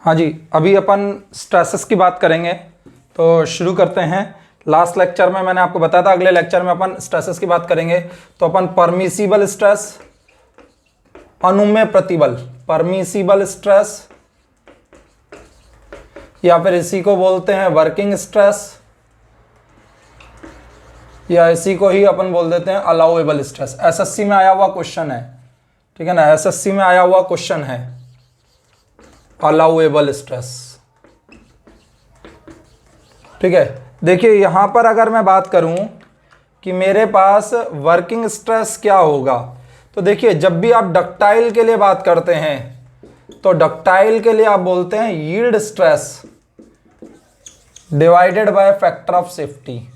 हाँ जी, अभी अपन स्ट्रेसेस की बात करेंगे, तो शुरू करते हैं। लास्ट लेक्चर में मैंने आपको बताया था अगले लेक्चर में अपन स्ट्रेसेस की बात करेंगे। तो अपन परमिसिबल स्ट्रेस, अनुमेय प्रतिबल, परमिसिबल स्ट्रेस या फिर इसी को बोलते हैं वर्किंग स्ट्रेस, या इसी को ही अपन बोल देते हैं अलाउएबल स्ट्रेस। एसएससी में आया हुआ क्वेश्चन है, ठीक है ना, एसएससी में आया हुआ क्वेश्चन है अलाउएबल स्ट्रेस। ठीक है, देखिए यहां पर अगर मैं बात करूं कि मेरे पास वर्किंग स्ट्रेस क्या होगा, तो देखिए जब भी आप डक्टाइल के लिए बात करते हैं तो डक्टाइल के लिए आप बोलते हैं yield stress divided by factor of safety,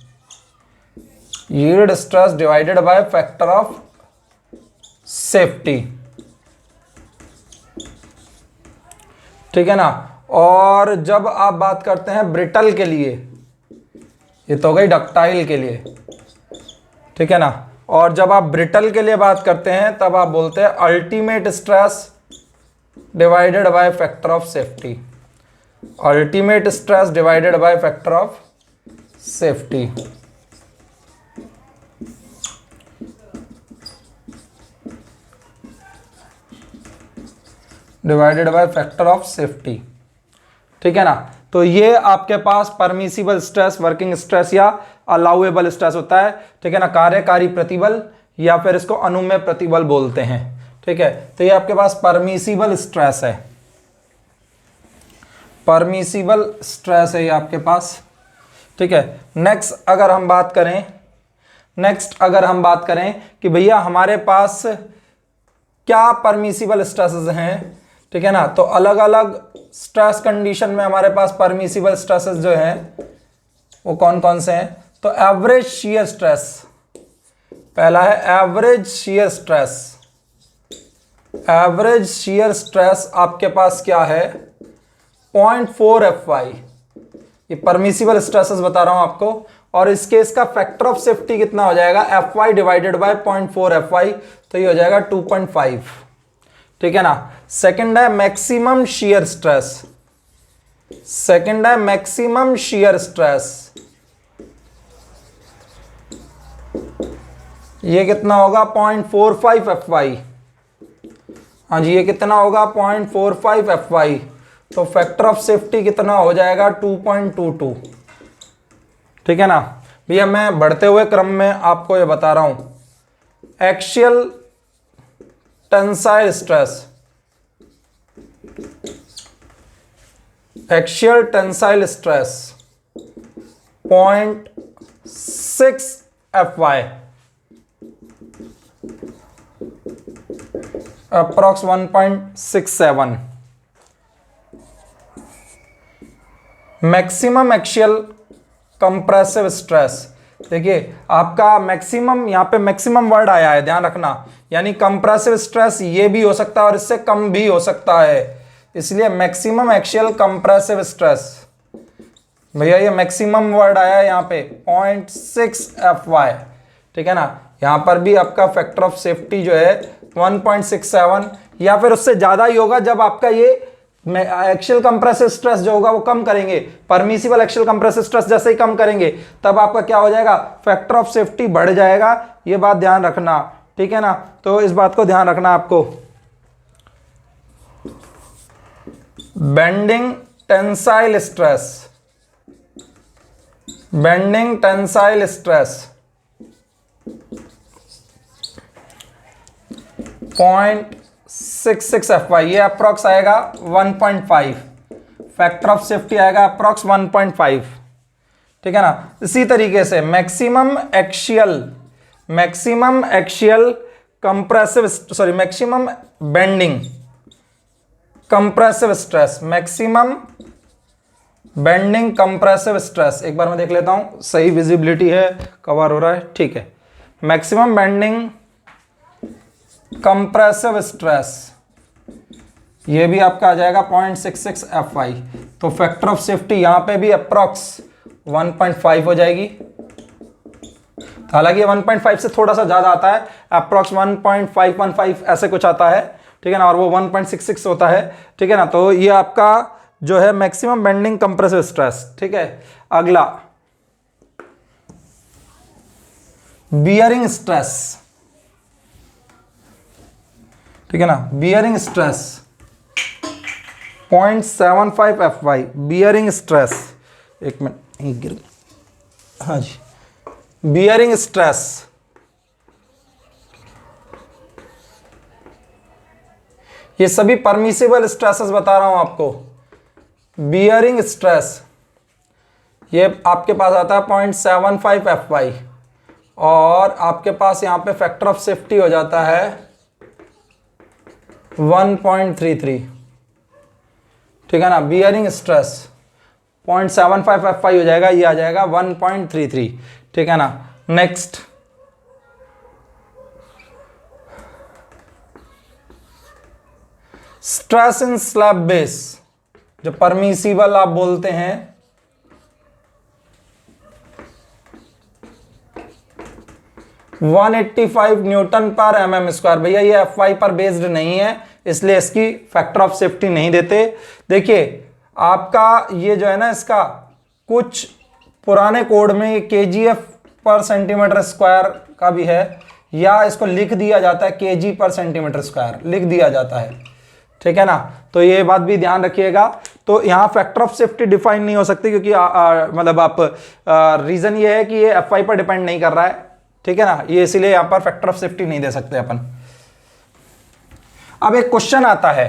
yield stress divided by factor of safety, ठीक है ना। और जब आप बात करते हैं ब्रिटल के लिए, ये तो हो गई डक्टाइल के लिए, ठीक है ना, और जब आप ब्रिटल के लिए बात करते हैं तब आप बोलते हैं ultimate stress divided by factor of safety, ultimate stress divided by factor of safety. Divided by factor of safety, ठीक है ना। तो ये आपके पास परमिसिबल स्ट्रेस, वर्किंग स्ट्रेस या अलाउएबल स्ट्रेस होता है, ठीक है ना, कार्यकारी प्रतिबल या फिर इसको अनुमेय प्रतिबल बोलते हैं, ठीक है। तो ये आपके पास परमिसिबल स्ट्रेस है, परमिसिबल स्ट्रेस है ये आपके पास, ठीक है। नेक्स्ट अगर हम बात करें कि भैया हमारे पास क्या परमिसिबल स्ट्रेसेस हैं, ठीक है ना, तो अलग अलग स्ट्रेस कंडीशन में हमारे पास परमिसिबल स्ट्रेसेस जो हैं वो कौन कौन से हैं। तो एवरेज शियर स्ट्रेस, पहला है average shear stress. Average shear stress आपके पास क्या है 0.4 FY, ये परमिसिबल स्ट्रेसेस बता रहा हूं आपको, और इसका फैक्टर ऑफ सेफ्टी कितना हो जाएगा FY डिवाइडेड बाय 0.4 FY, तो ये हो जाएगा 2.5, ठीक है ना। सेकंड है मैक्सिमम शियर स्ट्रेस, सेकंड है मैक्सिमम शियर स्ट्रेस, ये कितना होगा 0.45 FY, हाँ जी ये कितना होगा 0.45 FY, तो फैक्टर ऑफ सेफ्टी कितना हो जाएगा 2.22, ठीक है ना। भैया मैं बढ़ते हुए क्रम में आपको ये बता रहा हूं। Axial tensile stress, axial tensile stress 0.6 FY, approx 1.67। Maximum axial compressive stress, देखिए आपका मैक्सिमम, यहां पे मैक्सिमम वर्ड आया है, ध्यान रखना, यानी कंप्रेसिव स्ट्रेस ये भी हो सकता है और इससे कम भी हो सकता है, इसलिए मैक्सिमम एक्सियल कंप्रेसिव स्ट्रेस, भैया ये मैक्सिमम वर्ड आया है यहां पे 0.6 FY, ठीक है ना। यहां पर भी आपका फैक्टर ऑफ सेफ्टी जो है 1.67 या फिर उससे ज्यादा ही होगा जब आपका ये एक्सियल कंप्रेसिव स्ट्रेस जो होगा वो कम करेंगे, परमिसिबल एक्सियल कंप्रेसिव स्ट्रेस जैसे ही कम करेंगे तब आपका क्या हो जाएगा फैक्टर ऑफ सेफ्टी बढ़ जाएगा, ये बात ध्यान रखना, ठीक है ना। तो इस बात को ध्यान रखना आपको। Bending tensile stress, bending tensile stress 0.66 FY, ये अप्रॉक्स आएगा 1.5, फैक्टर ऑफ सेफ्टी आएगा अप्रॉक्स 1.5, ठीक है ना। इसी तरीके से maximum axial compressive, sorry maximum bending compressive stress, maximum bending compressive stress, एक बार मैं देख लेता हूं सही विजिबिलिटी है, कवर हो रहा है, ठीक है। मैक्सिमम बेंडिंग कंप्रेसिव स्ट्रेस ये भी आपका आ जाएगा 0.66 FY, तो फैक्टर ऑफ सेफ्टी यहां पे भी अप्रॉक्स 1.5 हो जाएगी, हालांकि 1.5 से थोड़ा सा ज्यादा आता है, अप्रॉक्स 1.515 ऐसे कुछ आता है, ठीक है ना, और वो 1.66 होता है, ठीक है ना। तो ये आपका जो है मैक्सिमम बेंडिंग कंप्रेसिव स्ट्रेस। ठीक है, अगला बियरिंग स्ट्रेस। ठीक है ना, bearing stress 0.75 FY bearing stress. एक मिनट, ये गिर गया। हाँ जी, बियरिंग स्ट्रेस ये सभी परमिसिबल स्ट्रेसेस बता रहा हूं आपको। बियरिंग स्ट्रेस ये आपके पास आता है 0.75 FY और आपके पास यहां पे फैक्टर ऑफ सेफ्टी हो जाता है 1.33। ठीक है ना, बियरिंग स्ट्रेस 0.75 FY हो जाएगा, ये आ जाएगा 1.33। ठीक है ना, next stress in slab base, जो परमिसिबल आप बोलते हैं, 185 न्यूटन पर mm²। भैया ये FY पर बेस्ड नहीं है, इसलिए इसकी फैक्टर ऑफ सेफ्टी नहीं देते। देखिए आपका ये जो है ना, इसका कुछ पुराने कोड में kgf पर सेंटीमीटर स्क्वायर का भी है, या इसको लिख दिया जाता है kg पर सेंटीमीटर स्क्वायर लिख दिया जाता है। ठीक है ना, तो ये बात भी ध्यान रखिएगा। तो यहाँ फैक्टर ऑफ सेफ्टी डिफाइन नहीं हो सकती, क्योंकि मतलब आप रीजन ये है कि ये FY पर डिपेंड नहीं कर रहा है। ठीक है ना, ये इसीलिए यहां पर फैक्टर ऑफ सेफ्टी नहीं दे सकते अपन। अब एक क्वेश्चन आता है,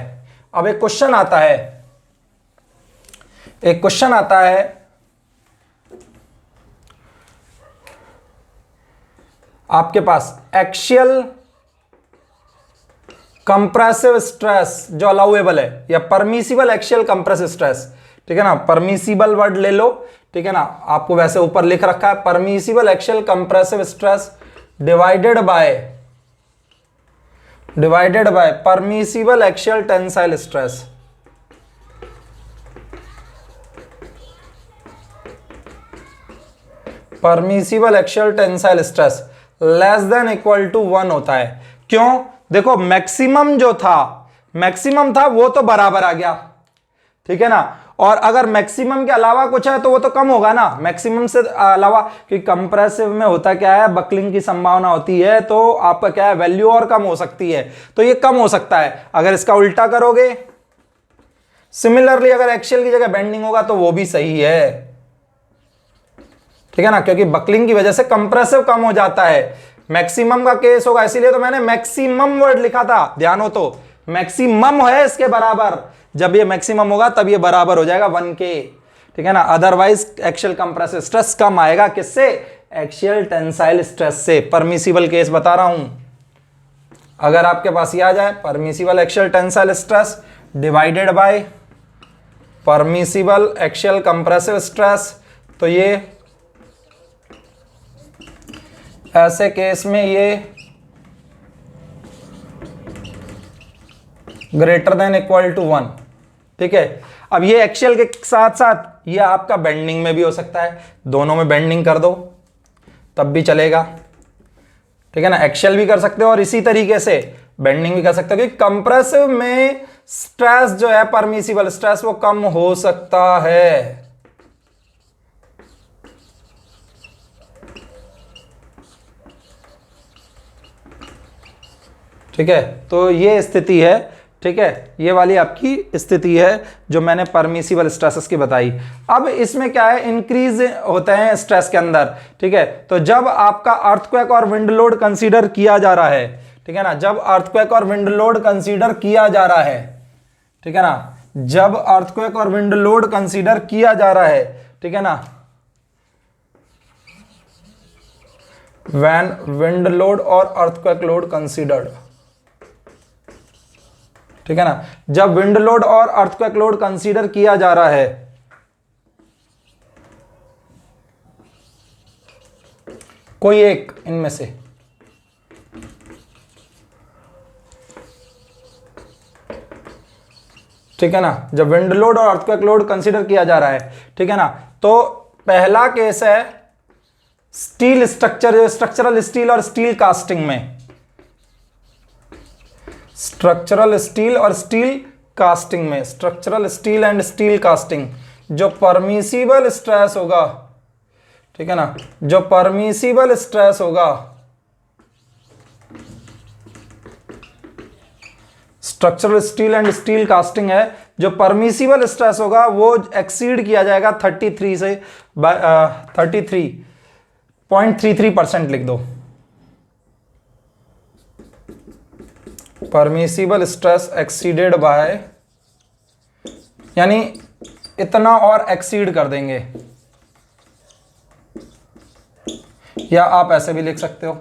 आपके पास एक्सियल कंप्रेसिव स्ट्रेस जो अलाउएबल है, या परमिसिबल एक्सियल कंप्रेसिव स्ट्रेस। ठीक है ना, परमिसिबल वर्ड ले लो। ठीक है ना, आपको वैसे ऊपर लिख रखा है permissible axial compressive stress divided by permissible axial tensile stress. Permissible axial tensile stress less than equal to 1 होता है। क्यों? देखो मैक्सिमम जो था, मैक्सिमम था वो तो बराबर आ गया। ठीक है ना, और अगर मैक्सिमम के अलावा कुछ है तो वो तो कम होगा ना, मैक्सिमम से अलावा। कि कंप्रेसिव में होता क्या है, बकलिंग की संभावना होती है, तो आपका क्या है, वैल्यू और कम हो सकती है, तो ये कम हो सकता है। अगर इसका उल्टा करोगे, सिमिलरली अगर एक्सियल की जगह बेंडिंग होगा तो वो भी सही है। ठीक है ना, क्योंकि बकलिंग की वजह से कंप्रेसिव कम हो जाता है। मैक्सिमम का केस होगा, इसीलिए तो मैंने मैक्सिमम वर्ड लिखा था, ध्यान हो तो। मैक्सिमम है इसके बराबर, जब ये मैक्सिमम होगा तब ये बराबर हो जाएगा 1 के। ठीक है ना, अदरवाइज एक्सियल कंप्रेसिव स्ट्रेस कम आएगा, किससे? एक्सियल टेंसाइल स्ट्रेस से। परमिसिबल केस बता रहा हूं, अगर आपके पास ये आ जाए permissible axial tensile stress divided by permissible axial compressive stress, तो ये ऐसे केस में ये ग्रेटर देन इक्वल टू 1। ठीक है, अब ये एक्सियल के साथ साथ ये आपका बेंडिंग में भी हो सकता है, दोनों में बेंडिंग कर दो तब भी चलेगा। ठीक है ना, एक्सियल भी कर सकते हो और इसी तरीके से बेंडिंग भी कर सकते हो, क्योंकि कंप्रेसिव में स्ट्रेस जो है, परमिसिबल स्ट्रेस, वो कम हो सकता है। ठीक है, तो ये स्थिति है। ठीक है, ये वाली आपकी स्थिति है जो मैंने परमिसिबल स्ट्रेसेस की बताई। अब इसमें क्या है, इंक्रीज होते हैं स्ट्रेस के अंदर। ठीक है, तो जब आपका अर्थक्वेक और विंड लोड कंसीडर किया जा रहा है, ठीक है ना, जब अर्थक्वेक और विंड लोड कंसीडर किया जा रहा है, ठीक है ना, जब अर्थक्वेक और विंड लोड कंसीडर किया जा रहा है, ठीक है ना, व्हेन विंड लोड और अर्थक्वेक लोड कंसीडर्ड। ठीक है ना, जब विंड लोड और अर्थक्वेक लोड कंसीडर किया जा रहा है, कोई एक इनमें से, ठीक है ना, जब विंड लोड और अर्थक्वेक लोड कंसीडर किया जा रहा है, ठीक है ना, तो पहला केस है स्टील स्ट्रक्चर, स्ट्रक्चरल स्टील और स्टील कास्टिंग में, स्ट्रक्चरल स्टील और स्टील कास्टिंग में, structural steel and steel casting, जो परमिसिबल स्ट्रेस होगा, ठीक है ना, जो परमिसिबल स्ट्रेस होगा structural steel and steel casting है, जो परमिसिबल स्ट्रेस होगा वो एक्सीड किया जाएगा 33 से 33.33% लिख दो। परमिसिबल स्ट्रेस एक्सीडेड बाय, यानी इतना और एक्सीड कर देंगे, या आप ऐसे भी लिख सकते हो,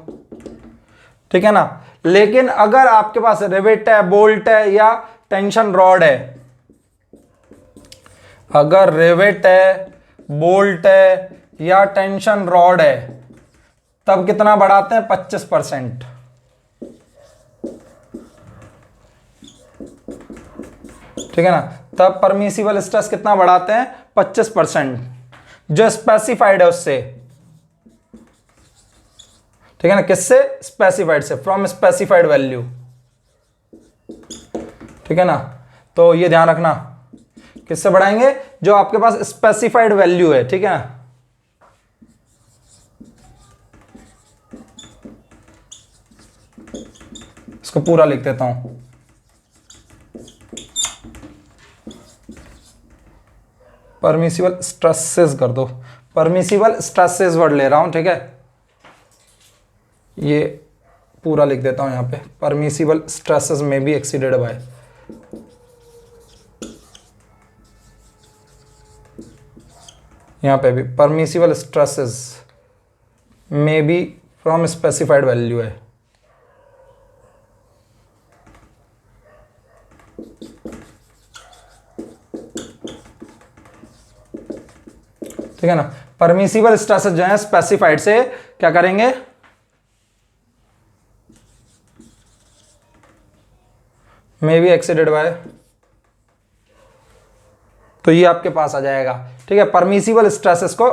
ठीक है ना। लेकिन अगर आपके पास रिवेट है, बोल्ट है या टेंशन रॉड है, अगर रिवेट है, बोल्ट है या टेंशन रॉड है, तब कितना बढ़ाते हैं? 25%, ठीक है ना। तब परमिसिबल स्ट्रेस कितना बढ़ाते हैं? 25%, जो स्पेसिफाइड है उससे, ठीक है ना। किससे? स्पेसिफाइड से, फ्रॉम स्पेसिफाइड वैल्यू, ठीक है ना। तो ये ध्यान रखना, किससे बढ़ाएंगे? जो आपके पास स्पेसिफाइड वैल्यू है, ठीक है ना। इसको पूरा लिख देता हूं, परमिसिबल स्ट्रेसेस कर दो, परमिसिबल स्ट्रेसेस वर्ड ले रहा हूं, ठीक है। ये पूरा लिख देता हूं यहां पे, परमिसिबल स्ट्रेसेस में बी एक्सीडेड बाय, यहां पे भी परमिसिबल स्ट्रेसेस में बी फ्रॉम स्पेसिफाइड वैल्यू है, ठीक है ना। परमिसिबल स्ट्रेसेस जो है स्पेसिफाइड से क्या करेंगे? मे बी एक्सीडेड बाय, तो ये आपके पास आ जाएगा, ठीक है। परमिसिबल स्ट्रेसेस को,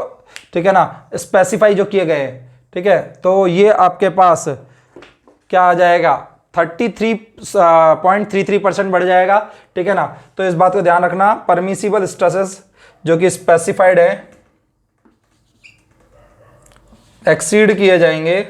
ठीक है ना, स्पेसिफाई जो किए गए, ठीक है, तो ये आपके पास क्या आ जाएगा? 33.33% बढ़ जाएगा, ठीक है ना। तो इस बात को ध्यान रखना, परमिसिबल स्ट्रेसेस जो कि स्पेसिफाइड है एक्सीड किए जाएंगे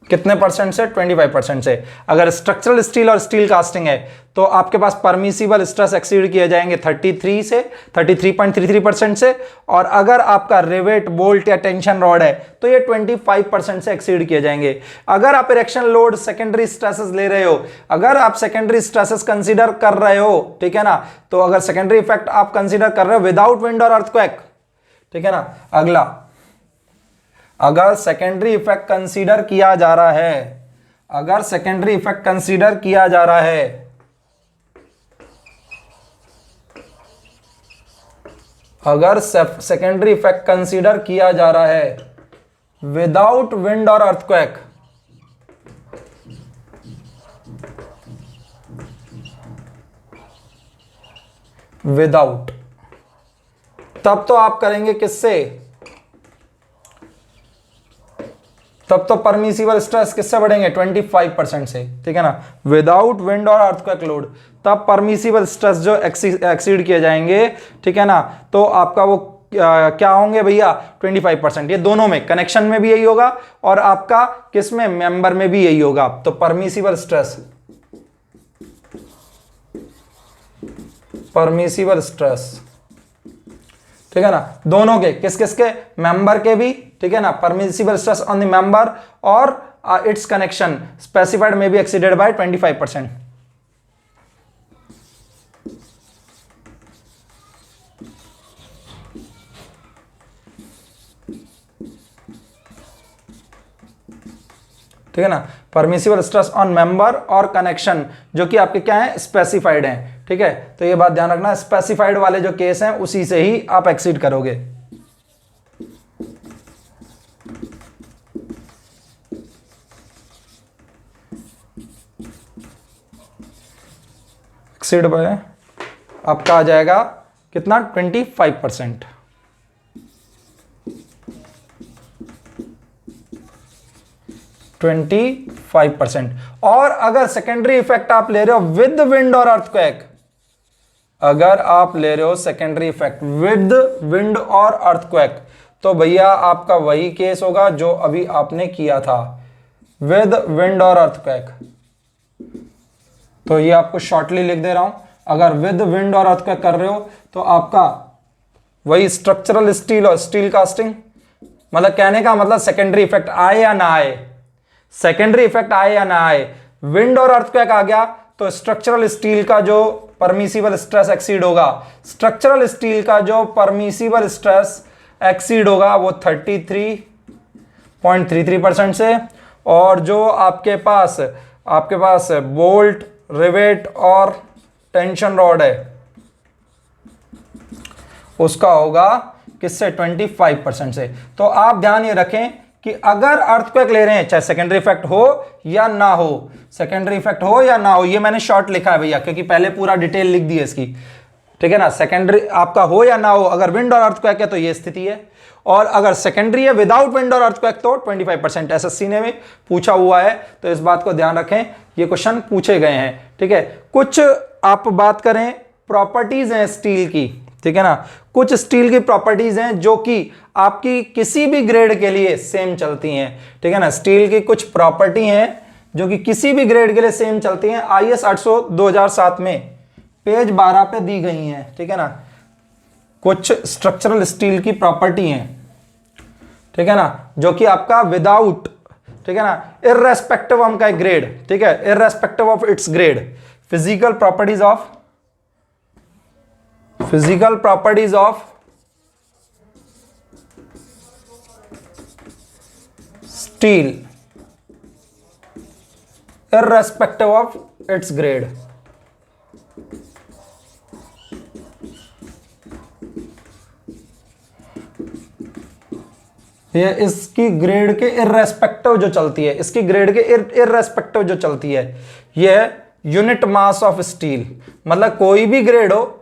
कितने परसेंट से? 25% से। अगर स्ट्रक्चरल स्टील और स्टील कास्टिंग है तो आपके पास परमिसिबल स्ट्रेस एक्सीड किए जाएंगे 33.33% से, और अगर आपका रिवेट, बोल्ट या टेंशन रॉड है तो ये 25% से एक्सीड किए जाएंगे। अगर आप इरेक्शन लोड, सेकेंडरी स्ट्रेसेस ले रहे हो, अगर आप सेकेंडरी स्ट्रेसेस कंसीडर कर रहे हो, ठीक है ना, तो अगर सेकेंडरी इफेक्ट आप कंसीडर कर रहे हो विदाउट विंड और अर्थक्वेक, ठीक है ना। अगला, अगर सेकेंडरी इफेक्ट कंसीडर किया जा रहा है, अगर सेकेंडरी इफेक्ट कंसीडर किया जा रहा है, अगर सेकेंडरी इफेक्ट कंसीडर किया जा रहा है विदाउट विंड और अर्थक्वेक, विदाउट, तब तो आप करेंगे किससे? तब तो परमिसिबल स्ट्रेस किससे बढ़ेंगे? 25% से, ठीक है ना। विदाउट विंड और अर्थक्वेक लोड, तब परमिसिबल स्ट्रेस जो एक्सीड किए जाएंगे, ठीक है ना, तो आपका वो क्या होंगे भैया? 25%। ये दोनों में, कनेक्शन में भी यही होगा और आपका किस में? मेंबर में भी यही होगा। तो परमिसिबल स्ट्रेस, परमिसिबल स्ट्रेस, ठीक है ना, दोनों के, किस किस के? मेंबर के भी, ठीक है ना। Permissible stress on the member और इट्स कनेक्शन स्पेसिफाइड में बी एक्सीडेड बाय 25%। ठीक है ना। परमिसिबल स्ट्रेस ऑन मेंबर और कनेक्शन जो कि आपके क्या है? स्पेसिफाइड हैं, ठीक है। तो ये बात ध्यान रखना, स्पेसिफाइड वाले जो केस हैं उसी से ही आप एक्सीड करोगे। एक्सीड बाय आपका आ जाएगा कितना? 25%। 5%। और अगर सेकेंडरी इफेक्ट आप ले रहे हो विद विंड और अर्थक्वेक, अगर आप ले रहे हो सेकेंडरी इफेक्ट विद विंड और अर्थक्वेक, तो भैया आपका वही केस होगा जो अभी आपने किया था, विद विंड और अर्थक्वेक। तो ये आपको शॉर्टली लिख दे रहा हूं, अगर विद विंड और अर्थक्वेक कर रहे हो तो आपका वही स्ट्रक्चरल स्टील और स्टील कास्टिंग, मतलब कहने का मतलब सेकेंडरी इफेक्ट आए या ना आए, सेकेंडरी इफेक्ट आए या ना आए, विंड और अर्थक्वेक आ गया तो स्ट्रक्चरल स्टील का जो परमिसिबल स्ट्रेस एक्सीड होगा, स्ट्रक्चरल स्टील का जो परमिसिबल स्ट्रेस एक्सीड होगा वो 33.33% से, और जो आपके पास बोल्ट, रिवेट और टेंशन रॉड है उसका होगा किससे, 25% से। तो आप ध्यान ये रखें कि अगर अर्थक्वेक ले रहे हैं, चाहे सेकेंडरी इफेक्ट हो या ना हो, सेकेंडरी इफेक्ट हो या ना हो, ये मैंने शॉर्ट लिखा है भैया क्योंकि पहले पूरा डिटेल लिख दी है इसकी, ठीक है ना। सेकेंडरी आपका हो या ना हो, अगर विंड और अर्थक्वेक है तो ये स्थिति है, और अगर सेकेंडरी है विदाउट विंड और अर्थक्वेक तो 25%। एसएससी ने भी पूछा हुआ है, तो इस बात को ध्यान रखें, ये क्वेश्चन पूछे गए हैं, ठीक है। कुछ आप बात करें प्रॉपर्टीज हैं स्टील की, ठीक है ना, कुछ स्टील की प्रॉपर्टीज हैं जो कि आपकी किसी भी ग्रेड के लिए सेम चलती हैं, ठीक है ना। स्टील की कुछ प्रॉपर्टी हैं जो कि किसी भी ग्रेड के लिए सेम चलती हैं, IS 800 2007 में पेज 12 पे दी गई हैं, ठीक है ना। कुछ स्ट्रक्चरल स्टील की प्रॉपर्टी हैं, ठीक है ना, जो कि आपका विदाउट, ठीक है ना, इररेस्पेक्टिव ऑफ का ग्रेड, ठीक है, irrespective of its grade, physical properties of steel irrespective of its grade। ये इसकी ग्रेड के इररेस्पेक्टिव जो चलती है, इसकी ग्रेड के इररेस्पेक्टिव जो चलती है, ये यूनिट मास ऑफ स्टील, मतलब कोई भी ग्रेड हो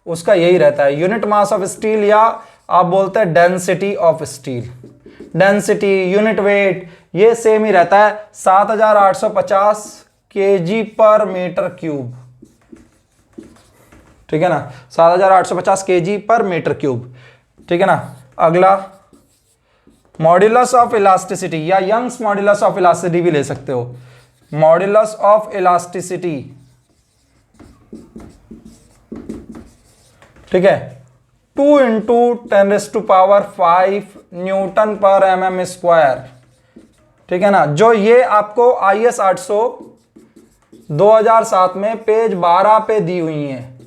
उसका यही रहता है, यूनिट मास ऑफ स्टील, या आप बोलते हैं density of steel, density, unit weight, ये सेम ही रहता है, 7850 kg पर मीटर क्यूब, ठीक है ना, 7850 kg पर मीटर क्यूब, ठीक है ना। अगला मॉड्यूलस ऑफ इलास्टिसिटी, या यंग्स मॉड्यूलस ऑफ इलास्टिसिटी भी ले सकते हो, मॉड्यूलस ऑफ इलास्टिसिटी, ठीक है, 2 × 10⁵ न्यूटन पर mm स्क्वायर, ठीक है ना। जो ये आपको IS 800 2007 में पेज 12 पे दी हुई हैं,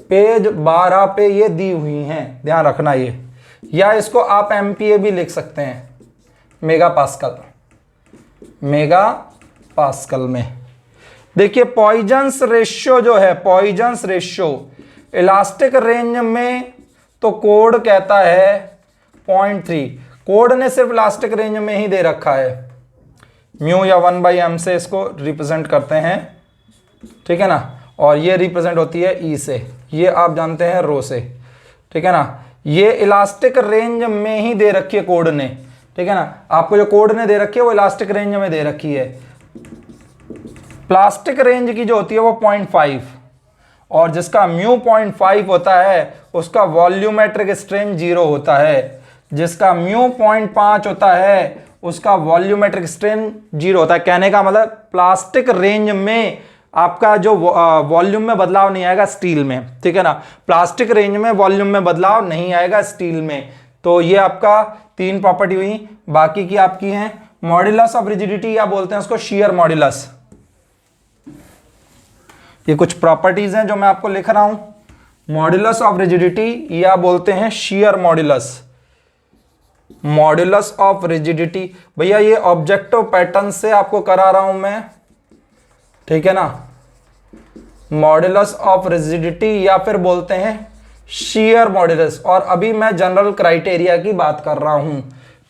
पेज 12 पे ये दी हुई हैं, ध्यान रखना ये, या इसको आप MPa भी लिख सकते हैं, मेगा पास्कल में। देखिए पॉइजन्स रेशियो जो है, पॉइजन्स रेशियो इलास्टिक रेंज में तो कोड कहता है 0.3, कोड ने सिर्फ इलास्टिक रेंज में ही दे रखा है, म्यू या 1/m से इसको रिप्रेजेंट करते हैं, ठीक है ना, और ये रिप्रेजेंट होती है ई से, ये आप जानते हैं रो से, ठीक है ना। ये इलास्टिक रेंज में ही दे रखी है कोड ने, ठीक है ना, आपको जो कोड ने दे रखी है वो इलास्टिक रेंज में दे रखी है। प्लास्टिक रेंज की जो होती है वो 0.5, और जिसका म्यू 0.5 होता है उसका वॉल्यूमेट्रिक स्ट्रेन 0 होता है, जिसका म्यू 0.5 होता है उसका वॉल्यूमेट्रिक स्ट्रेन 0 होता है। कहने का मतलब प्लास्टिक रेंज में आपका जो वॉल्यूम में बदलाव नहीं आएगा स्टील में, ठीक है ना, प्लास्टिक रेंज में वॉल्यूम में बदलाव नहीं आएगा स्टील में। तो ये आपका 3 प्रॉपर्टी हुई, बाकी की आपकी हैं मॉड्यूलस ऑफ रिजिडिटी, या बोलते हैं उसको शियर मॉड्यूलस। ये कुछ प्रॉपर्टीज हैं जो मैं आपको लिख रहा हूं, मॉड्यूलस ऑफ रिजिडिटी या बोलते हैं shear modulus, modulus of rigidity. भैया ये ऑब्जेक्टिव पैटर्न से आपको करा रहा हूं मैं, ठीक है ना, मॉड्यूलस ऑफ रिजिडिटी या फिर बोलते हैं शियर मॉड्यूलस, और अभी मैं जनरल क्राइटेरिया की बात कर रहा हूं,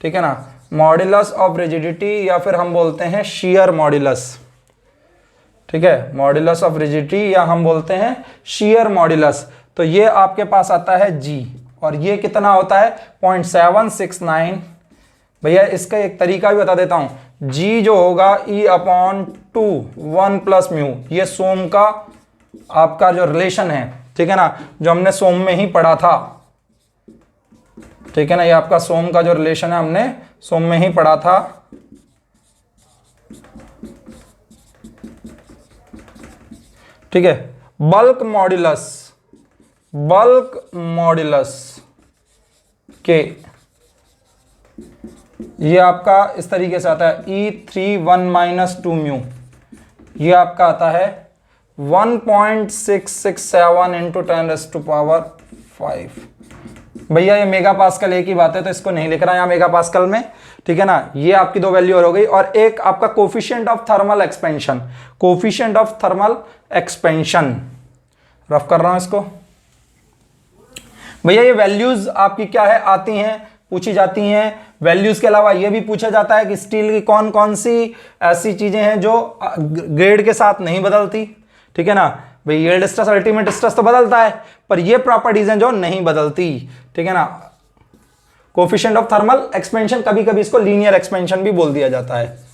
ठीक है ना, मॉड्यूलस ऑफ रिजिडिटी या फिर हम बोलते हैं शियर मॉड्यूलस, ठीक है, मॉड्यूलस ऑफ रिजिडिटी या हम बोलते हैं शियर मॉड्यूलस। तो ये आपके पास आता है G, और ये कितना होता है 0.769। भैया इसका एक तरीका भी बता देता हूं, जी जो होगा E/2 1 प्लस म्यू, ये सोम का आपका जो रिलेशन है, ठीक है ना, जो हमने सोम में ही पढ़ा था, ठीक है ना, ये आपका सोम का जो रिलेशन है हमने सोम में ही पढ़ा था। ठीक है, बल्क मॉड्यूलस के, ये आपका इस तरीके से आता है E3 2 म्यू, ये आपका आता है 1.667 इंटू 10⁵ भैया ये मेगा पास्कल एक ही बात है तो इसको नहीं लिख रहा यहाँ मेगा पास्कल में, ठीक है ना। ये आपकी दो वैल्यू और हो गई, और एक आपका coefficient of thermal expansion, rough कर रहा हूं इसको। भैया ये वैल्यूज आपकी क्या है, आती हैं, पूछी जाती हैं। वैल्यूज के अलावा ये भी पूछा जाता है कि स्टील की कौन कौन सी ऐसी चीजें हैं जो ग्रेड के साथ नहीं बदलती, ठीक है ना। भाई यील्ड स्ट्रेस अल्टीमेट स्ट्रेस तो बदलता है, पर ये प्रॉपर्टीज हैं जो नहीं बदलती, ठीक है ना। कोफिशिएंट ऑफ थर्मल एक्सपेंशन, कभी कभी इसको लीनियर एक्सपेंशन भी बोल दिया जाता है।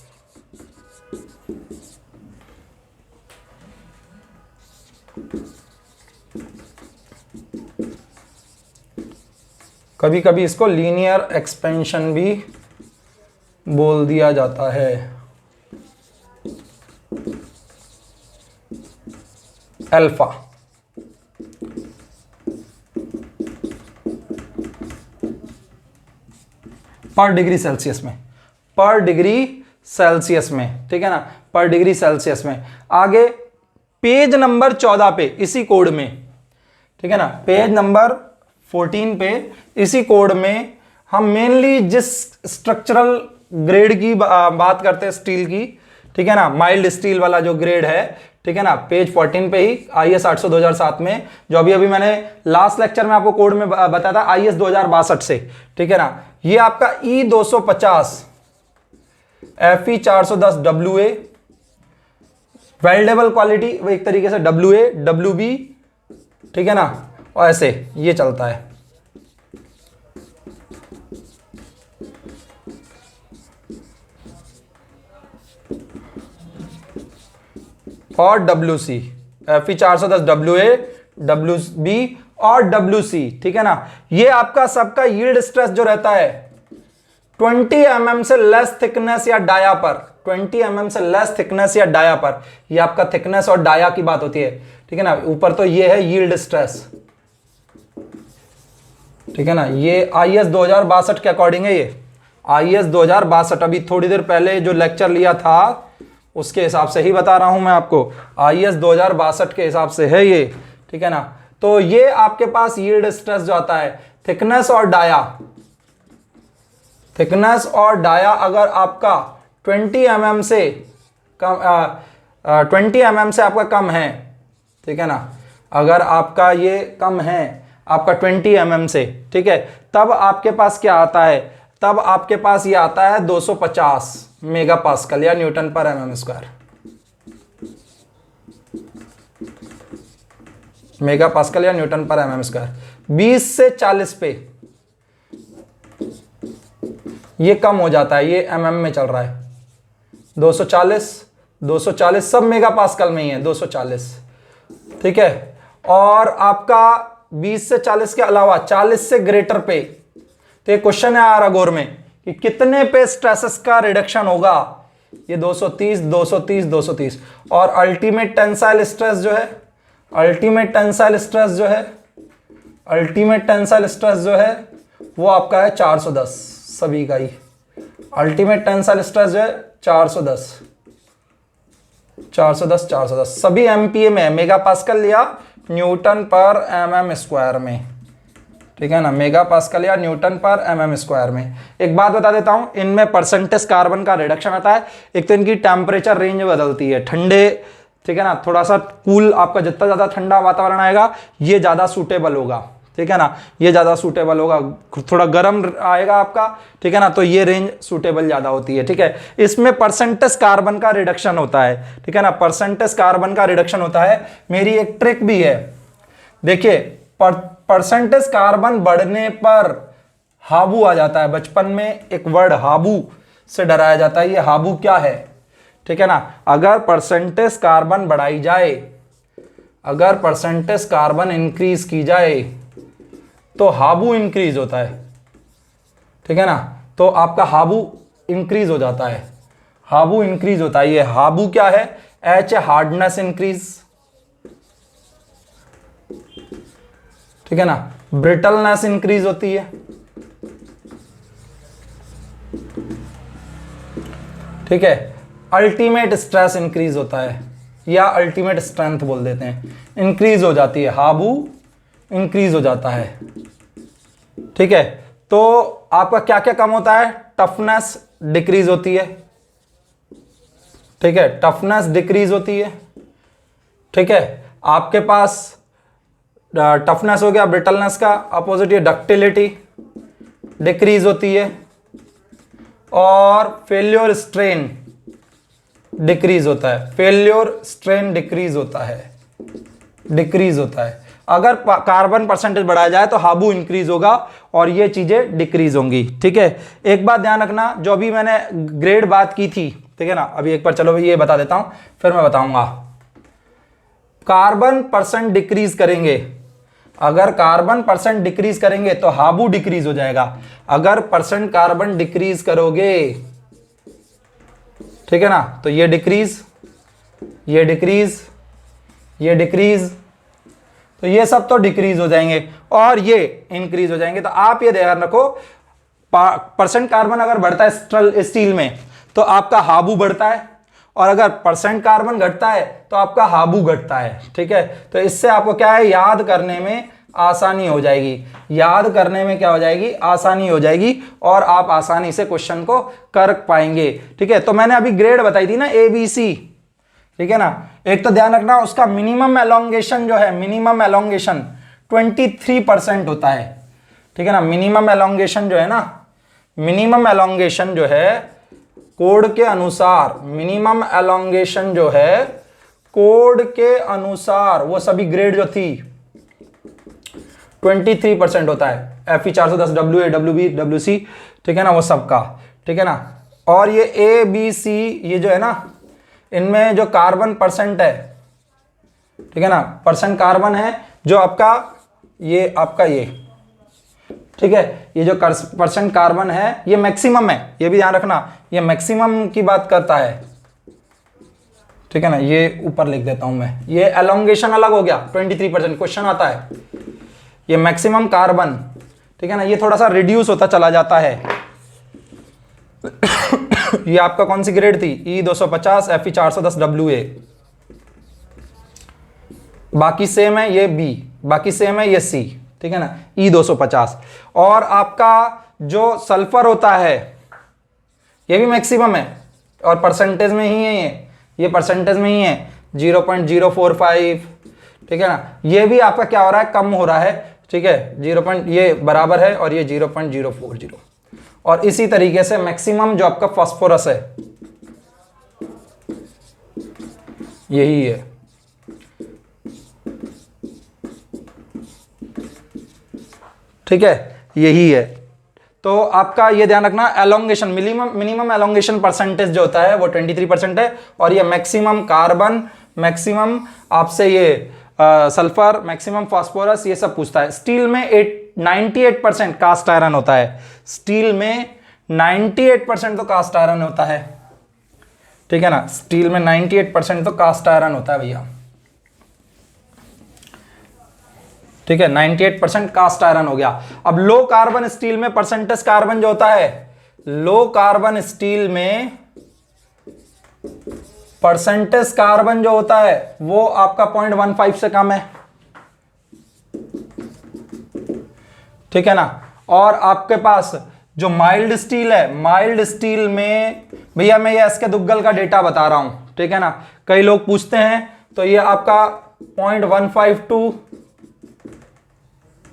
कभी कभी इसको लीनियर एक्सपेंशन भी बोल दिया जाता है। अल्फा पर डिग्री सेल्सियस में, ठीक है ना, पर डिग्री सेल्सियस में। आगे पेज नंबर 14 पे इसी कोड में, ठीक है ना, पेज नंबर 14 पे इसी कोड में हम मेनली जिस स्ट्रक्चरल ग्रेड की बात करते हैं स्टील की, ठीक है ना, माइल्ड स्टील वाला जो ग्रेड है, ठीक है ना, पेज 14 पे ही IS 800 2007 में, जो अभी मैंने लास्ट लेक्चर में आपको कोड में बताया था IS 2062 से, ठीक है ना। ये आपका E250 Fe 410 WA weldable quality, वो एक तरीके से WA WB, ठीक है ना, और ऐसे ये चलता है। और WC Fe 410 WA WB और WC, ठीक है ना। ये आपका सबका यील्ड स्ट्रेस जो रहता है 20 mm से लेस थिकनेस या डाया पर, 20 mm से लेस थिकनेस या डाया पर, ये आपका थिकनेस और डाया की बात होती है, ठीक है ना। ऊपर तो ये है यील्ड स्ट्रेस, ठीक है ना, ये IS 2062 के अकॉर्डिंग है। ये IS 2062 अभी थोड़ी देर पहले जो लेक्चर लिया था उसके हिसाब से ही बता रहा हूं मैं आपको, IS 2062 के हिसाब से है ये, ठीक है ना। तो ये आपके पास यील्ड स्ट्रेस जो आता है, थिकनेस और डाया अगर आपका 20 mm से कम 20 mm से आपका कम है, ठीक है ना, अगर आपका ये कम है आपका 20 mm से, ठीक है, तब आपके पास क्या आता है, तब आपके पास ये आता है 250 मेगा पास्कल या न्यूटन पर mm स्क्वायर, मेगा पास्कल या न्यूटन पर mm स्क्वायर। 20 से 40 पे ये कम हो जाता है, ये mm में चल रहा है, 240 सब मेगा पास्कल में ही है, 240, ठीक है। और आपका 20 से 40 के अलावा 40 से ग्रेटर पे, तो ये क्वेश्चन है आरागोर में कि कितने पे स्ट्रेसेस का रिडक्शन होगा, ये 230 और अल्टीमेट टेंसाइल स्ट्रेस जो है वो आपका है 410, सभी का ही अल्टीमेट टेंसाइल स्ट्रेस जो है 410 सभी MPa में है, मेगा पास्कल या न्यूटन पर mm स्क्वायर में, ठीक है ना, मेगा पास्कल या न्यूटन पर mm स्क्वायर में। एक बात बता देता हूं, इनमें परसेंटेज कार्बन का रिडक्शन आता है। एक तो इनकी टेम्परेचर रेंज बदलती है, ठंडे, ठीक है ना, थोड़ा सा कूल, आपका जितना ज्यादा ठंडा वातावरण आएगा ये ज्यादा सूटेबल होगा, ठीक है ना, ये ज्यादा सूटेबल होगा। थोड़ा गर्म आएगा आपका, ठीक है ना, तो ये रेंज सूटेबल ज्यादा होती है, ठीक है। इसमें परसेंटेज कार्बन का रिडक्शन होता है, ठीक है ना, परसेंटेज कार्बन का रिडक्शन होता है। मेरी एक ट्रिक भी है, देखिए, परसेंटेज कार्बन बढ़ने पर हाबू आ जाता है। बचपन में एक वर्ड हाबू से डराया जाता है। ये हाबू क्या है, ठीक है ना। अगर परसेंटेज कार्बन बढ़ाई जाए, अगर परसेंटेज कार्बन इंक्रीज की जाए तो हाबू इंक्रीज होता है, ठीक है ना। तो आपका हाबू इंक्रीज हो जाता है, हाबू इंक्रीज होता है। ये हाबू क्या है, एच हार्डनेस इंक्रीज, ठीक है ना। ब्रिटलनेस इंक्रीज होती है, ठीक है। अल्टीमेट स्ट्रेस इंक्रीज होता है, या अल्टीमेट स्ट्रेंथ बोल देते हैं, इंक्रीज हो जाती है, हाबू इंक्रीज हो जाता है, ठीक है। तो आपका क्या क्या कम होता है, टफनेस डिक्रीज होती है, ठीक है, टफनेस डिक्रीज होती है, ठीक है। आपके पास टफनेस हो गया, ब्रिटलनेस का अपोजिट ये डक्टिलिटी डिक्रीज होती है, और फेल्योर स्ट्रेन डिक्रीज होता है, फेल्योर स्ट्रेन डिक्रीज होता है, डिक्रीज होता है। अगर कार्बन परसेंटेज बढ़ाया जाए तो हाबू इंक्रीज होगा और ये चीजें डिक्रीज होंगी, ठीक है। एक बात ध्यान रखना, जो अभी मैंने ग्रेड बात की थी, ठीक है ना, अभी एक बार चलो ये बता देता हूं, फिर मैं बताऊंगा। कार्बन परसेंट डिक्रीज करेंगे, अगर कार्बन परसेंट डिक्रीज करेंगे तो हाबू डिक्रीज हो जाएगा। अगर परसेंट कार्बन डिक्रीज करोगे, ठीक है ना, तो ये डिक्रीज, ये डिक्रीज, ये डिक्रीज, तो ये सब तो डिक्रीज हो जाएंगे और ये इंक्रीज हो जाएंगे। तो आप ये ध्यान रखो, परसेंट कार्बन अगर बढ़ता है स्टील में तो आपका हाबू बढ़ता है, और अगर परसेंट कार्बन घटता है तो आपका हाबू घटता है, ठीक है। तो इससे आपको क्या है, याद करने में आसानी हो जाएगी, याद करने में क्या हो जाएगी, आसानी हो जाएगी, और आप आसानी से क्वेश्चन को कर पाएंगे, ठीक है। तो मैंने अभी ग्रेड बताई थी ना, ए बी सी, ठीक है ना। एक तो ध्यान रखना, उसका मिनिमम एलोंगेशन जो है, मिनिमम एलोंगेशन 23% होता है, ठीक है ना। मिनिमम एलोंगेशन जो है ना, मिनिमम एलोंगेशन जो है कोड के अनुसार, मिनिमम एलोंगेशन जो है कोड के अनुसार, वो सभी ग्रेड जो थी 23% होता है, FE 410, WA, WB, WC, ठीक है ना, वो सबका, ठीक है ना। और ये A B C ये जो है ना, इनमें जो कार्बन परसेंट है, ठीक है ना, परसेंट कार्बन है जो आपका ये, ठीक है, ये जो परसेंट कार्बन है ये मैक्सिमम है, ये भी ध्यान रखना, ये मैक्सिमम की बात करता है, ठीक है ना। ये ऊपर लिख देता हूं मैं, ये एलोंगेशन अलग हो गया, 23% क्वेश्चन आता है, ये मैक्सिमम कार्बन, ठीक है ना, ये थोड़ा सा रिड्यूस होता चला जाता है। ये आपका कौन सी ग्रेड थी, E250, FE 410, WA, बाकी सेम है, ये B, बाकी सेम है, ये C, ठीक है ना, E250। और आपका जो सल्फर होता है ये भी मैक्सिमम है और परसेंटेज में ही है, ये परसेंटेज में ही है, 0.045, ठीक है ना। ये भी आपका क्या हो रहा है, कम हो रहा है, ठीक है, ये बराबर है और ये 0.040। और इसी तरीके से मैक्सिमम जो आपका फास्फोरस है यही है, ठीक है, यही है। तो आपका ये ध्यान रखना, एलोंगेशन मिनिमम एलोंगेशन परसेंटेज जो होता है वो 23% है, और ये मैक्सिमम कार्बन, मैक्सिमम आपसे ये सल्फर, मैक्सिमम फास्फोरस, ये सब पूछता है। स्टील में 98% कास्ट आयरन होता है, स्टील में 98% तो कास्ट आयरन होता है, ठीक है ना, स्टील में 98% तो कास्ट आयरन होता है भैया, ठीक है, 98% कास्ट आयरन हो गया। अब लो कार्बन स्टील में परसेंटेज कार्बन जो होता है, लो कार्बन स्टील में परसेंटेज कार्बन जो होता है वो आपका 0.15 से कम है, ठीक है ना। और आपके पास जो माइल्ड स्टील है, माइल्ड स्टील में भैया मैं ये एसके दुग्गल का डेटा बता रहा हूं, ठीक है ना, कई लोग पूछते हैं, तो ये आपका 0.15 टू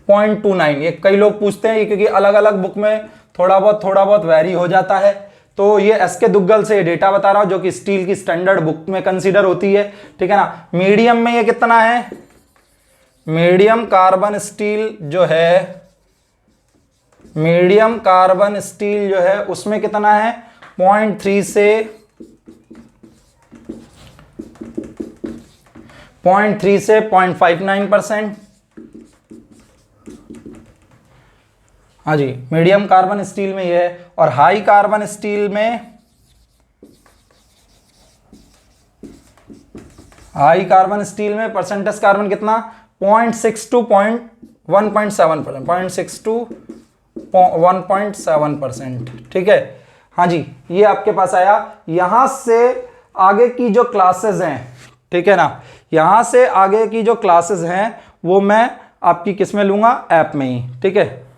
0.29, ये कई लोग पूछते हैं, क्योंकि अलग अलग बुक में थोड़ा बहुत वेरी हो जाता है। तो ये एसके दुग्गल से ये डेटा बता रहा हूं जो कि स्टील की स्टैंडर्ड बुक में कंसीडर होती है, ठीक है ना। मीडियम में ये कितना है, मीडियम कार्बन स्टील जो है, मीडियम कार्बन स्टील जो है उसमें कितना है 0.3 से 0.59%। हाँ जी, मीडियम कार्बन स्टील में ये है। और हाई कार्बन स्टील में, हाई कार्बन स्टील में परसेंटेज कार्बन कितना, 0.6 to 1.7%, 0.6 to 1.7%। ठीक है, हाँ जी, ये आपके पास आया। यहां से आगे की जो क्लासेस हैं, ठीक है ना, यहां से आगे की जो क्लासेस हैं वो मैं आपकी किस में लूंगा, ऐप में ही। ठीक है।